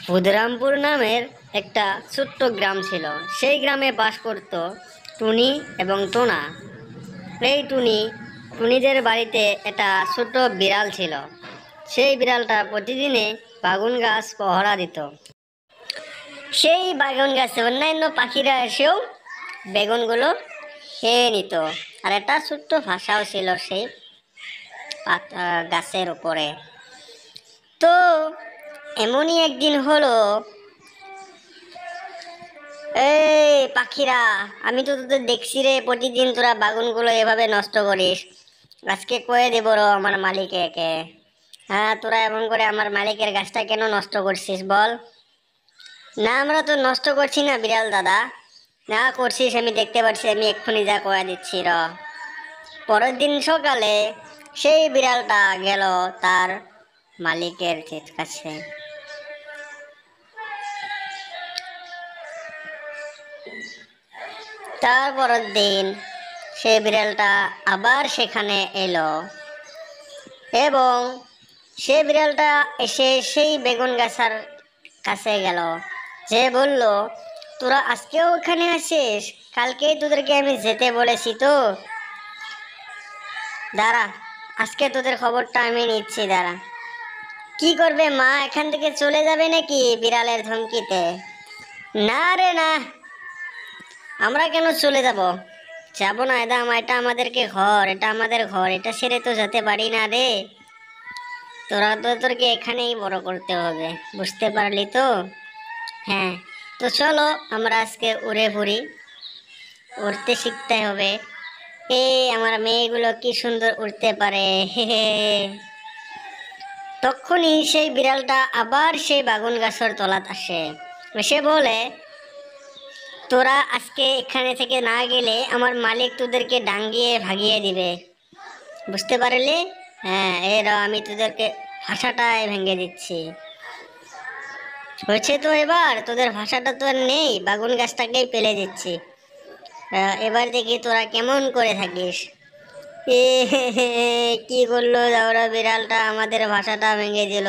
ক্ষুদিরামপুর নামের একটা ছোট্ট গ্রাম ছিল। সেই গ্রামে বাস করত টুনি এবং টোনা। এই টুনিদের বাড়িতে একটা ছোট্ট বিড়াল ছিল। সেই বিড়ালটা প্রতিদিনে বাগুন গাছ পহরা দিত। সেই বাগুন গাছে অন্যান্য পাখিরা এসেও বেগুনগুলো খেয়ে নিত। আর একটা ছোট্ট ভাষাও ছিল সেই গাছের উপরে। তো এমনই একদিন হলো, এই পাখিরা, আমি তো তোদের দেখছি রে, প্রতিদিন তোরা বাগুনগুলো এভাবে নষ্ট করিস। আজকে কয়ে দেবো আমার মালিককে। হ্যাঁ, তোরা এমন করে আমার মালিকের গাছটা কেন নষ্ট করছিস বল? না, আমরা তো নষ্ট করছি না বিড়াল দাদা। না করছিস, আমি দেখতে পাচ্ছি, আমি এক্ষুনি যা কয়ে দিচ্ছি র। পরের দিন সকালে সেই বিড়ালটা গেল তার মালিকের কাছে। তারপরের দিন সেই বিড়ালটা আবার সেখানে এলো এবং সে বিড়ালটা এসে সেই বেগুন গাছের কাছে গেল, যে বলল, তোরা আজকেও ওখানে আছিস? কালকেই তোদেরকে আমি যেতে বলেছি তো। দাঁড়া, আজকে তোদের খবরটা আমি নিচ্ছি, দাঁড়া। কি করবে মা, এখান থেকে চলে যাবে নাকি বিড়ালের ধমকিতে? না রে না, আমরা কেন চলে যাব? যাব না, এটা আমাদেরকে ঘর, এটা আমাদের ঘর, এটা ছেড়ে তো যেতে পারি না রে। তোদেরকে এখানেই বড় করতে হবে, বুঝতে পারলি তো? হ্যাঁ, তো চলো আমরা আজকে উড়ে ঘুরি, উড়তে শিখতে হবে। আমার মেয়েগুলো কি সুন্দর উড়তে পারে, হে হে। তখনই সেই বিড়ালটা আবার সেই বাগুন গাছের তলাত আসে, এসে বলে, তোরা আজকে এখানে থেকে না গেলে আমার মালিক তোদেরকে ডাঙ্গিয়ে ভাগিয়ে দিবে, বুঝতে পারলি? হ্যাঁ, আমি তোদেরকে ভাষাটাই ভেঙে দিচ্ছি। হয়েছে তো, এবার তোদের ভাষাটা তো আর নেই, বাগুন গাছটাকেই পেলে দিচ্ছি। এবার দেখি তোরা কেমন করে থাকিস। কি করলো, যাওরা বিড়ালটা আমাদের ভাষাটা ভেঙে দিল।